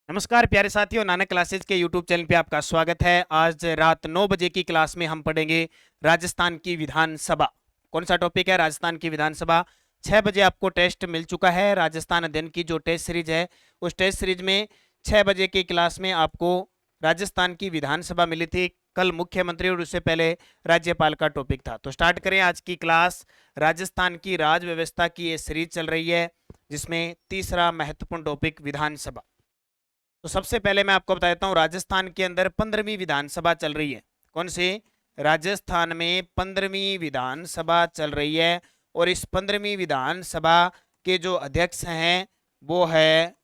नमस्कार प्यारे साथियों, नानक क्लासेज के यूट्यूब चैनल पे आपका स्वागत है। आज रात 9 बजे की क्लास में हम पढ़ेंगे राजस्थान की विधानसभा। कौन सा टॉपिक है? राजस्थान की विधानसभा। 6 बजे आपको टेस्ट मिल चुका है। राजस्थान अध्ययन की जो टेस्ट सीरीज है, उस टेस्ट सीरीज में 6 बजे की क्लास में आपको राजस्थान की विधानसभा मिली थी। कल मुख्यमंत्री और उससे पहले राज्यपाल का टॉपिक था। तो स्टार्ट करें आज की क्लास। राजस्थान की राज व्यवस्था की ये सीरीज चल रही है, जिसमें तीसरा महत्वपूर्ण टॉपिक विधानसभा। तो सबसे पहले मैं आपको बता देता हूं, राजस्थान के अंदर 15वीं विधानसभा चल रही है। कौन सी? राजस्थान में 15वीं विधानसभा चल रही है। और इस 15वीं विधानसभा के जो अध्यक्ष हैं वो है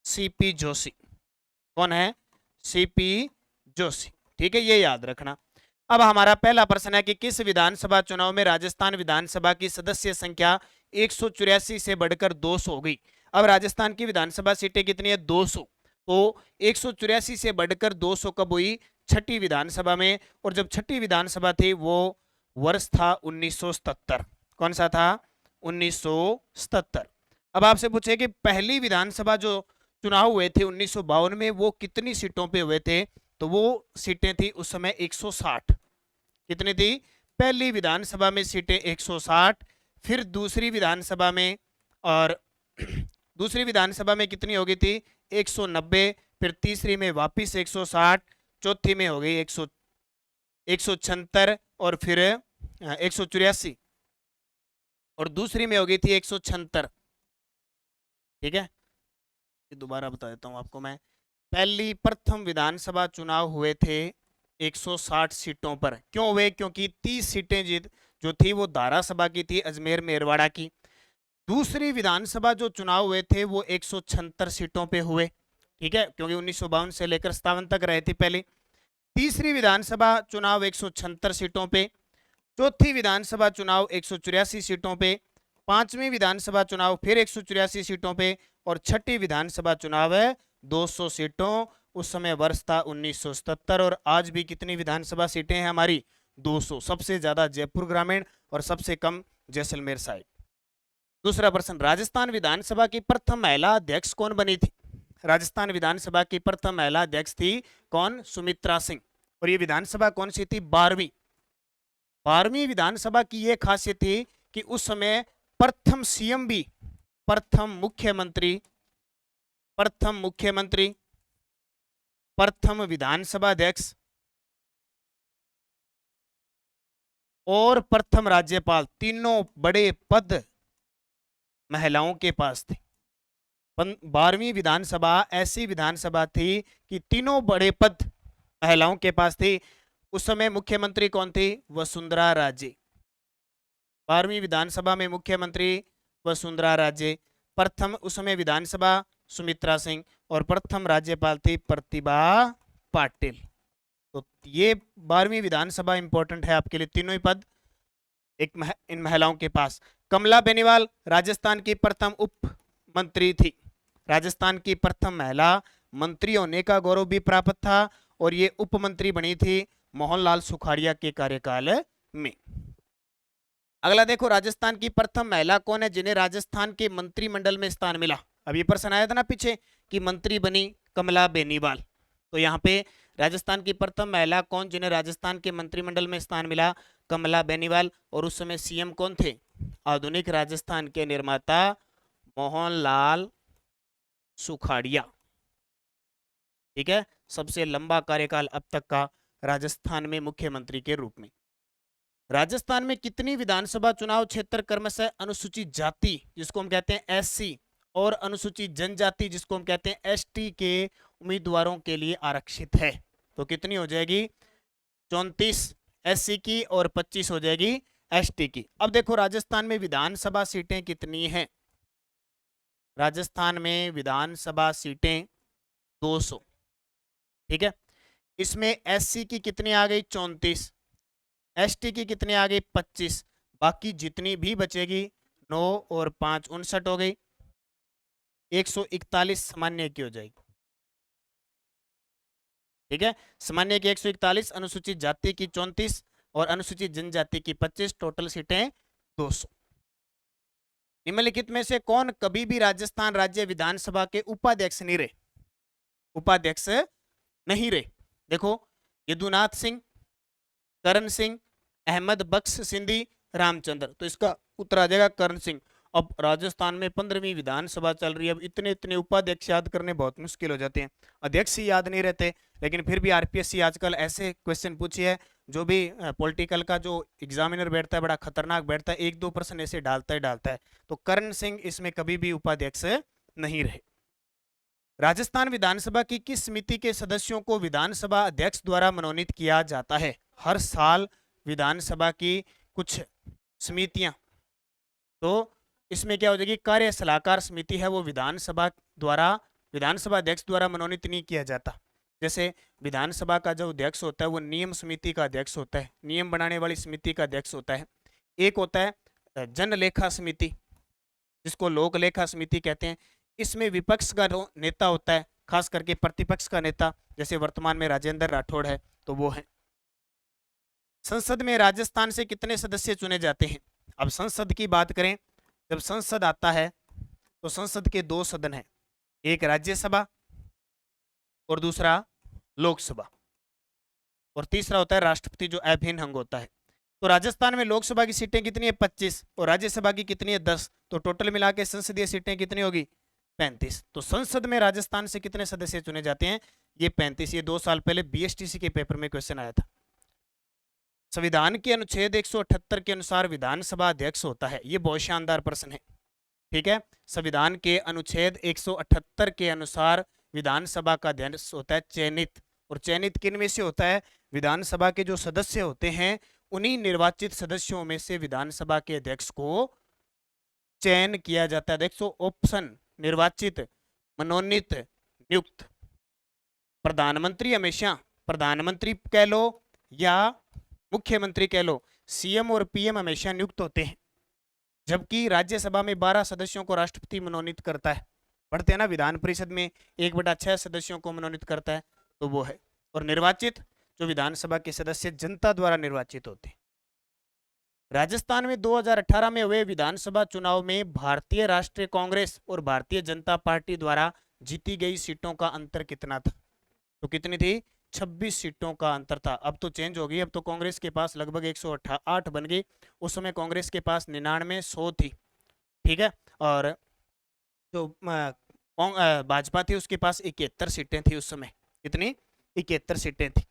सीपी जोशी। कौन है? सीपी जोशी। ठीक है, ये याद रखना। अब हमारा पहला प्रश्न है कि किस विधानसभा चुनाव में राजस्थान विधानसभा की सदस्य संख्या 184 से बढ़कर 200 हो गई। अब राजस्थान की विधानसभा सीटें कितनी है? 200। तो 184 से बढ़कर 200 कब हुई? छठी विधानसभा में। और जब छठी विधानसभा थी वो वर्ष था 1977। कौन सा था? 1977। अब आपसे पूछे कि पहली विधानसभा जो चुनाव हुए थे 1952 में, वो कितनी सीटों पे हुए थे? तो वो सीटें थी उस समय 160। कितनी थी? पहली विधानसभा में सीटें 160। फिर दूसरी विधानसभा में, और दूसरी विधानसभा में कितनी हो गई थी? 190। फिर तीसरी में वापिस 160। चौथी में हो गई 176। और फिर 184। और दूसरी में हो गई थी 176। ठीक है, दोबारा बता देता हूं आपको मैं। पहली प्रथम विधानसभा चुनाव हुए थे 160 सीटों पर। क्यों हुए? क्योंकि 30 सीटें जीत जो थी वो धारा सभा की थी, अजमेर मेरवाड़ा की। दूसरी विधानसभा जो चुनाव हुए थे वो 176 सीटों पे हुए। ठीक है, क्योंकि 1952 से लेकर 57 तक रहे थे पहले। तीसरी विधानसभा चुनाव 176 सीटों पे। चौथी विधानसभा चुनाव 184 सीटों पे। पांचवी विधानसभा चुनाव फिर 184 सीटों पे। और छठी विधानसभा चुनाव है 200 सीटों। उस समय वर्ष था 1977। और आज भी कितनी विधानसभा सीटें हैं हमारी? 200। सबसे ज्यादा जयपुर ग्रामीण और सबसे कम जैसलमेर साइड। दूसरा प्रश्न, राजस्थान विधानसभा की प्रथम महिला अध्यक्ष कौन बनी थी? राजस्थान विधानसभा की प्रथम महिला अध्यक्ष थी कौन? सुमित्रा सिंह। और ये विधानसभा कौन सी थी? 12वीं विधानसभा की यह खासियत थी कि उस समय प्रथम सीएम भी, प्रथम मुख्यमंत्री, प्रथम विधानसभा अध्यक्ष और प्रथम राज्यपाल, तीनों बड़े पद महिलाओं के पास थे। 12वीं विधानसभा ऐसी विधानसभा थी कि तीनों बड़े पद महिलाओं के पास थे। उस समय मुख्यमंत्री कौन थी? वसुंधरा राजे। 12वीं विधानसभा में मुख्यमंत्री वसुंधरा राजे। प्रथम उस समय विधानसभा सुमित्रा सिंह। और प्रथम राज्यपाल थी प्रतिभा पाटिल। तो ये 12वीं विधानसभा इंपॉर्टेंट है आपके लिए, तीनों ही पद इन महिलाओं के पास। कमला बेनीवाल राजस्थान की प्रथम उप मंत्री थी। राजस्थान की प्रथम महिला मंत्री होने का गौरव भी प्राप्त था। और ये उप मंत्री बनी थी मोहनलाल सुखाड़िया के कार्यकाल में। अगला देखो, राजस्थान की प्रथम महिला कौन है जिन्हें राजस्थान के मंत्रिमंडल में स्थान मिला? अब ये प्रश्न आया था ना पीछे कि मंत्री बनी कमला बेनीवाल। तो यहाँ पे राजस्थान की प्रथम महिला कौन जिन्हें राजस्थान के मंत्रिमंडल में स्थान मिला? कमला बेनीवाल। और उस समय सीएम कौन थे? आधुनिक राजस्थान के निर्माता मोहनलाल सुखाड़िया। ठीक है, सबसे लंबा कार्यकाल अब तक का राजस्थान में मुख्यमंत्री के रूप में। राजस्थान में कितनी विधानसभा चुनाव क्षेत्र क्रमशः अनुसूचित जाति, जिसको हम कहते हैं एससी, और अनुसूचित जनजाति, जिसको हम कहते हैं एसटी, के उम्मीदवारों के लिए आरक्षित है? तो कितनी हो जाएगी? 34 एससी की और 25 हो जाएगी एसटी की। अब देखो राजस्थान में विधानसभा सीटें कितनी हैं? राजस्थान में विधानसभा सीटें 200। ठीक है, इसमें एससी की कितनी आ गई? 34। एसटी की कितनी आ गई? 25। बाकी जितनी भी बचेगी 9 और 5 59 हो गई। 141 सामान्य की हो जाएगी। ठीक है, सामान्य की 141, अनुसूचित जाति की 34 और अनुसूचित जनजाति की 25, टोटल सीटें 200। निम्नलिखित में से कौन कभी भी राजस्थान राज्य विधानसभा के उपाध्यक्ष नहीं रहे? उपाध्यक्ष नहीं रहे। देखो, यदुनाथ सिंह, करण सिंह, अहमद बख्श सिंधी, रामचंद्र, तो इसका उत्तर आ जाएगा करण सिंह। अब राजस्थान में 15वीं विधानसभा चल रही है, अब इतने इतने उपाध्यक्ष याद करने बहुत मुश्किल हो जाते हैं, अध्यक्ष ही याद नहीं रहते। लेकिन फिर भी आरपीएससी आजकल ऐसे क्वेश्चन पूछी है, जो भी पॉलिटिकल का जो एग्जामिनर बैठता है बड़ा खतरनाक बैठता है, 1-2% ऐसे डालता ही डालता है। तो करण सिंह इसमें कभी भी उपाध्यक्ष नहीं रहे। राजस्थान विधानसभा की किस समिति के सदस्यों को विधानसभा अध्यक्ष द्वारा मनोनीत किया जाता है? हर साल विधानसभा की कुछ समितियां, तो इसमें क्या हो जाएगी, कार्य सलाहकार समिति है, वो विधानसभा अध्यक्ष द्वारा मनोनीत नहीं किया जाता। जैसे विधानसभा का जो अध्यक्ष होता है वो नियम समिति का अध्यक्ष होता है, नियम बनाने वाली समिति का अध्यक्ष होता है। एक होता है जन लेखा समिति, जिसको लोक लेखा समिति कहते हैं। इसमें विपक्ष का नेता होता है, खास करके प्रतिपक्ष का नेता, जैसे वर्तमान में राजेंद्र राठौड़ है, तो वो है। संसद में राजस्थान से कितने सदस्य चुने जाते हैं? अब संसद की बात करें, जब संसद आता है तो संसद के 2 सदन हैं, एक राज्यसभा और दूसरा लोकसभा, और तीसरा होता है राष्ट्रपति, जो अभिन्न अंग होता है। तो राजस्थान में लोकसभा की सीटें कितनी है? 25, और राज्यसभा की कितनी है? 10। तो टोटल मिला के संसदीय सीटें कितनी होगी? 35। तो संसद में राजस्थान से कितने सदस्य चुने जाते हैं? ये 35। ये 2 साल पहले बीएसटीसी के पेपर में क्वेश्चन आया था। संविधान के अनुच्छेद 178 के अनुसार विधानसभा अध्यक्ष होता है, ये बहुत शानदार प्रश्न है, ठीक है। संविधान के अनुच्छेद 178 के अनुसार विधानसभा का अध्यक्ष होता है चयनित, और चयनित किन में से होता है? विधानसभा के जो सदस्य होते हैं उन्हीं निर्वाचित सदस्यों में से विधानसभा के अध्यक्ष को चयन किया जाता है। देखो, ऑप्शन निर्वाचित, मनोनीत, नियुक्त। प्रधानमंत्री हमेशा प्रधानमंत्री कह लो या मुख्यमंत्री कह लो, सीएम और पीएम हमेशा नियुक्त होते हैं, जबकि राज्यसभा में 12 सदस्यों को राष्ट्रपति मनोनीत करता है। पढ़ते हैं ना, विधान परिषद में 1/6 सदस्यों को मनोनीत करता है, तो वो है। और निर्वाचित, जो विधानसभा के सदस्य जनता द्वारा निर्वाचित होते हैं। राजस्थान में 2018 में हुए विधानसभा चुनाव में भारतीय राष्ट्रीय कांग्रेस और भारतीय जनता पार्टी द्वारा जीती गई सीटों का अंतर कितना था? तो कितनी थी? 26 सीटों का अंतर था। अब तो चेंज हो गई, अब तो कांग्रेस के पास लगभग 108 बन गई। उस समय कांग्रेस के पास 99, 100 थी, ठीक है। और जो भाजपा थी उसके पास 71 सीटें थी उस समय। कितनी? 71 सीटें थी।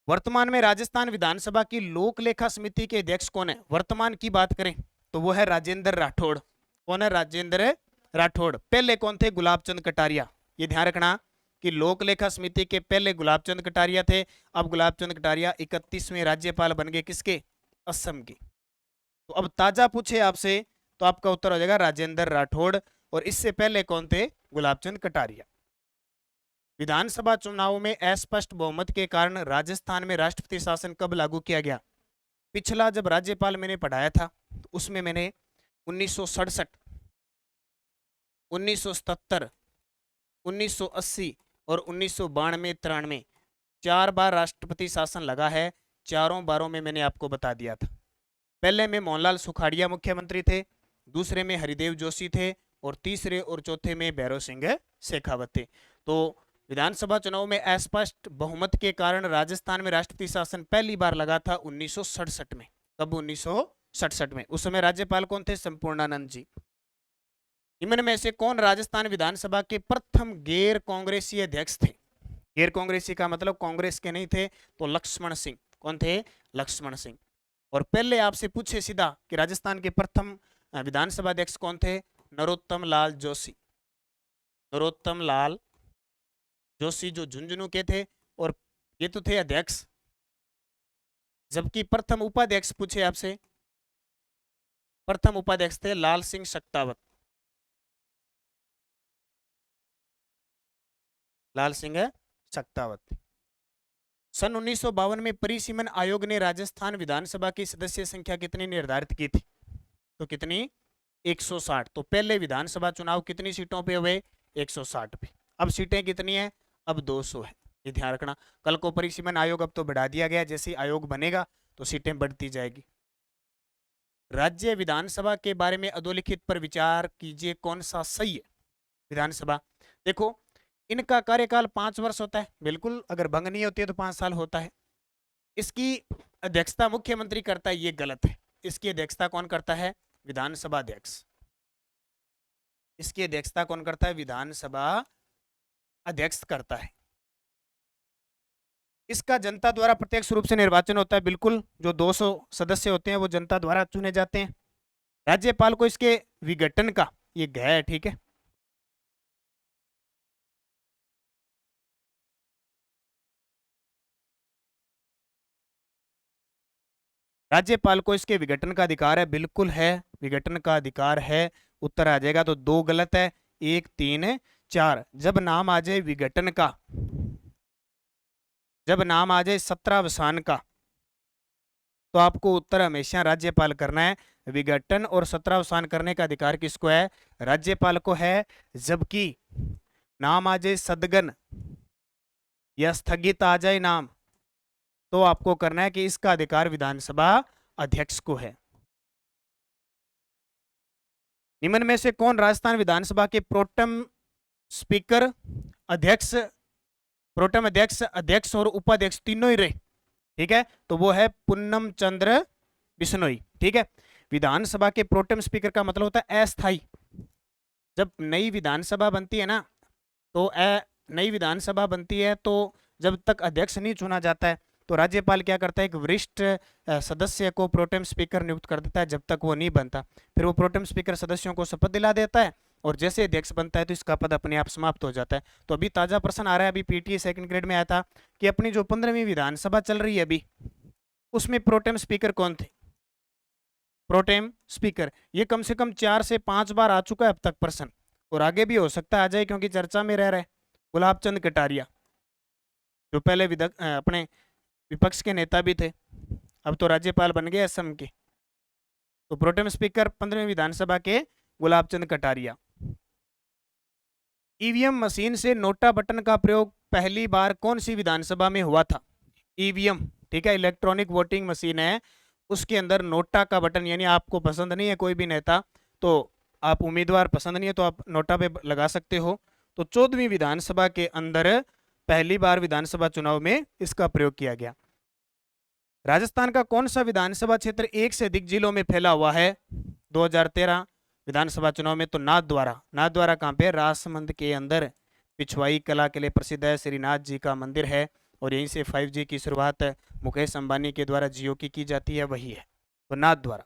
वर्तमान में राजस्थान विधानसभा की लोक लेखा समिति के अध्यक्ष कौन है? वर्तमान की बात करें तो वो है राजेंद्र राठौड़। कौन है? राजेंद्र राठौड़। पहले कौन थे? गुलाब चंद कटारिया। ये ध्यान रखना कि लोक लेखा समिति के पहले गुलाब चंद कटारिया थे। अब गुलाब चंद कटारिया 31वें राज्यपाल बन गए, किसके? असम के। तो अब ताजा पूछे आपसे तो आपका उत्तर हो जाएगा राजेंद्र राठौड़, और इससे पहले कौन थे? गुलाब चंद कटारिया। विधानसभा चुनाव में अस्पष्ट बहुमत के कारण राजस्थान में राष्ट्रपति शासन कब लागू किया गया? पिछला जब राज्यपाल मैंने पढ़ाया था तो उसमें मैंने 1967, 1977, 1980 और 1992-93 4 बार राष्ट्रपति शासन लगा है। चारों बारों में मैंने आपको बता दिया था। पहले में मोहनलाल सुखाड़िया मुख्यमंत्री थे, दूसरे में हरिदेव जोशी थे, और तीसरे और चौथे में भैरव सिंह शेखावत थे। तो विधानसभा चुनाव में अस्पष्ट बहुमत के कारण राजस्थान में राष्ट्रपति शासन पहली बार लगा था 1967 में। कब? 1967 में। उस समय राज्यपाल कौन थे? संपूर्णानंद जी। इनमें में से कौन राजस्थान विधानसभा के प्रथम गैर कांग्रेसी अध्यक्ष थे? गैर कांग्रेसी का मतलब कांग्रेस के नहीं थे, तो लक्ष्मण सिंह। कौन थे? लक्ष्मण सिंह। और पहले आपसे पूछे सीधा कि राजस्थान के प्रथम विधानसभा अध्यक्ष कौन थे? नरोत्तम लाल जोशी। नरोत्तम लाल जोशी जो झुंझुनू के थे, और ये तो थे अध्यक्ष। जबकि प्रथम उपाध्यक्ष पूछे आपसे, प्रथम उपाध्यक्ष थे लाल सिंह शक्तावत। लाल सिंह शक्तावत। सन 1952 में परिसीमन आयोग ने राजस्थान विधानसभा की सदस्य संख्या कितनी निर्धारित की थी? तो कितनी? 160। तो पहले विधानसभा चुनाव कितनी सीटों पे हुए? 160 पे। अब सीटें कितनी है? अब 200 है। ये ध्यान रखना। कल को परिसीमन आयोग अब तो बढ़ा दिया गया, जैसे आयोग बनेगा तो सीटें बढ़ती जाएगी। राज्य विधानसभा के बारे में अधोलिखित पर विचार कीजिए, कौन सा सही है? विधानसभा, देखो इनका कार्यकाल 5 वर्ष होता है, बिल्कुल, अगर भंग नहीं होती है तो 5 साल होता है। इसकी अध्यक्षता मुख्यमंत्री करता है, ये गलत है। इसकी अध्यक्षता कौन करता है? विधानसभा अध्यक्ष। इसकी अध्यक्षता कौन करता है? विधानसभा अध्यक्ष करता है। इसका जनता द्वारा प्रत्यक्ष रूप से निर्वाचन होता है, बिल्कुल, जो 200 सदस्य होते हैं वो जनता द्वारा चुने जाते हैं। राज्यपाल को इसके विघटन का, ये ग है, ठीक है, राज्यपाल को इसके विघटन का अधिकार है, बिल्कुल है, विघटन का अधिकार है। उत्तर आ जाएगा तो 2 गलत है, 1 3 4। जब नाम आ जाए विघटन का, जब नाम आ जाए सत्रावसान का, तो आपको उत्तर हमेशा राज्यपाल करना है। विघटन और सत्रावसान करने का अधिकार किसको है? राज्यपाल को है। जबकि नाम आ जाए सदगन या स्थगित आ जाए नाम, तो आपको करना है कि इसका अधिकार विधानसभा अध्यक्ष को है। निम्न में से कौन राजस्थान विधानसभा के प्रोटेम स्पीकर, अध्यक्ष, प्रोटेम अध्यक्ष, अध्यक्ष और उपाध्यक्ष तीनों ही रहे? ठीक है, तो वो है पुन्नम चंद्र बिश्नोई। ठीक है, विधानसभा के प्रोटेम स्पीकर का मतलब होता है अस्थाई। जब नई विधानसभा बनती है ना, तो नई विधानसभा बनती है, तो जब तक अध्यक्ष नहीं चुना जाता है तो राज्यपाल क्या करता है? एक वरिष्ठ सदस्य को प्रोटेम स्पीकर नियुक्त कर देता है, जब तक वो नहीं बनता। फिर वो प्रोटेम स्पीकर सदस्यों को शपथ दिला देता है, और जैसे अध्यक्ष बनता है तो इसका पद अपने आप समाप्त हो जाता है। तो अभी ताजा प्रश्न आ रहा है, अभी पीटीए सेकंड ग्रेड में आया था कि अपनी जो 15वीं विधानसभा चल रही है अभी, उसमें प्रोटेम स्पीकर कौन थे? प्रोटेम स्पीकर, ये कम से कम 4 से 5 बार आ चुका है अब तक प्रश्न, और आगे भी हो सकता है आ जाए, क्योंकि चर्चा में रह रहे। गुलाब चंद कटारिया, जो पहले अपने विपक्ष के नेता भी थे, अब तो राज्यपाल बन गए असम के। तो प्रोटेम स्पीकर 15वीं विधानसभा के गुलाब चंद कटारिया। ईवीएम मशीन से नोटा बटन का प्रयोग पहली बार कौन सी विधानसभा में हुआ था? ईवीएम, ठीक है, इलेक्ट्रॉनिक वोटिंग मशीन है, उसके अंदर नोटा का बटन, यानी आपको पसंद नहीं है कोई भी नेता, तो आप उम्मीदवार पसंद नहीं है तो आप नोटा पे लगा सकते हो। तो 14वीं विधानसभा के अंदर पहली बार विधानसभा चुनाव में इसका प्रयोग किया गया। राजस्थान का कौन सा विधानसभा क्षेत्र 1 से अधिक जिलों में फैला हुआ है 2013 विधानसभा चुनाव में? तो नाथद्वारा। नाथद्वारा कहाँ पे? राजसमंद के अंदर, पिछवाई कला के लिए प्रसिद्ध है, श्रीनाथ जी का मंदिर है, और यहीं से 5G की शुरुआत मुकेश अंबानी के द्वारा जियो की जाती है, वही है, तो नाथद्वारा।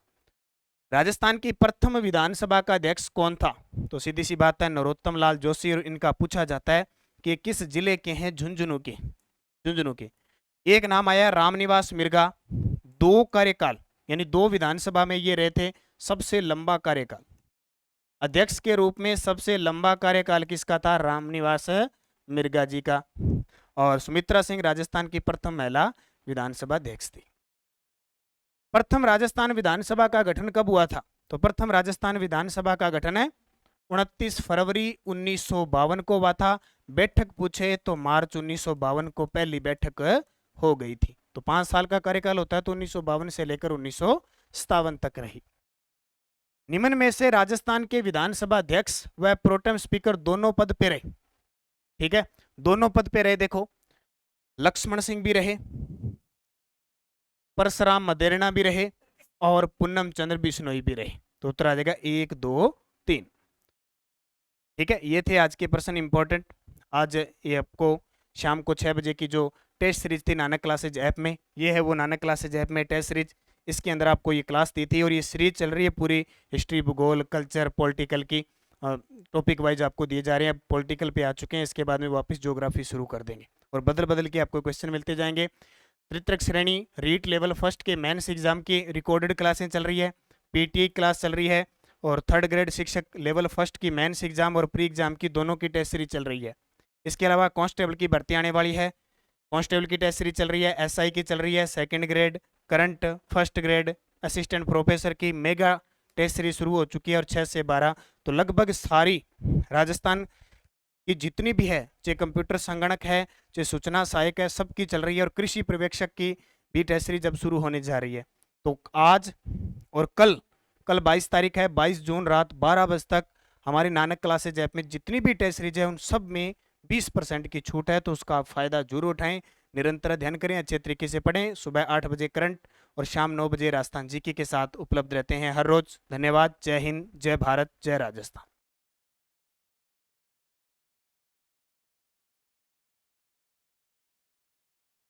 राजस्थान की प्रथम विधानसभा का अध्यक्ष कौन था? तो सीधी सी बात है, नरोत्तम लाल जोशी। और इनका पूछा जाता है कि किस जिले के हैं? झुंझुनू के, झुंझुनू के। एक नाम आया रामनिवास मिर्गा, 2 कार्यकाल, यानी 2 विधानसभा में ये रहे थे, सबसे लंबा कार्यकाल। अध्यक्ष के रूप में सबसे लंबा कार्यकाल किसका था? रामनिवास मिर्गा जी का। और सुमित्रा सिंह राजस्थान की प्रथम महिला विधानसभा अध्यक्ष थी। प्रथम राजस्थान विधानसभा का गठन कब हुआ था? तो प्रथम राजस्थान विधानसभा का गठन है 29 फरवरी 1952 को हुआ था। बैठक पूछे तो मार्च 1952 को पहली बैठक हो गई थी। तो 5 साल का कार्यकाल होता है, तो 1952 से लेकर 1957 तक रही। निम्न में से राजस्थान के विधानसभा अध्यक्ष व प्रोटेम स्पीकर दोनों पद पे रहे, ठीक है, दोनों पद पे रहे। देखो, लक्ष्मण सिंह भी रहे, परशुराम मदेरणा भी रहे, और पुन्नम चंद्र बिश्नोई भी रहे। तो उत्तर आ जाएगा 1 2 3। ठीक है, ये थे आज के प्रश्न इंपॉर्टेंट। आज ये आपको शाम को 6 बजे की जो टेस्ट सीरीज थी नानक क्लासेज ऐप में, ये है वो नानक क्लासेज ऐप में टेस्ट सीरीज, इसके अंदर आपको ये क्लास दी थी, और ये सीरीज चल रही है पूरी हिस्ट्री, भूगोल, कल्चर, पॉलिटिकल की टॉपिक वाइज आपको दिए जा रहे हैं। पॉलिटिकल पे आ चुके हैं, इसके बाद में वापस ज्योग्राफी शुरू कर देंगे, और बदल बदल के आपको क्वेश्चन मिलते जाएंगे। तृतीयक श्रेणी रीट लेवल फर्स्ट के मेंस एग्जाम की रिकॉर्डेड क्लासें चल रही है, पीटीए क्लास चल रही है, और 3rd ग्रेड शिक्षक लेवल फर्स्ट की मेंस एग्जाम और प्री एग्जाम की दोनों की टेस्ट सीरीज चल रही है। इसके अलावा कांस्टेबल की भर्ती आने वाली है, कांस्टेबल की टेस्ट सीरीज चल रही है, एसआई की चल रही है, 2nd grade, current, 1st grade, assistant professor की मेगा टेस्ट सीरीज शुरू हो चुकी है, और 6 से 12। तो लगभग सारी राजस्थान की जितनी भी है, चाहे कंप्यूटर संगणक है, चाहे सूचना सहायक है, सबकी चल रही है, और कृषि पर्यवेक्षक की भी टेस्ट सीरीज अब शुरू होने जा रही है। तो आज और कल 22 तारीख है, 22 जून रात 12 बजे तक हमारे नानक क्लासेज ऐप में जितनी भी टेस्ट सीरीज है उन सब में 20% की छूट है, तो उसका आप फायदा जरूर उठाएं। निरंतर अध्ययन करें, अच्छे तरीके से पढ़ें। सुबह 8 बजे करंट और शाम 9 बजे राजस्थान जीके के साथ उपलब्ध रहते हैं हर रोज। धन्यवाद। जय हिंद, जय भारत, जय राजस्थान।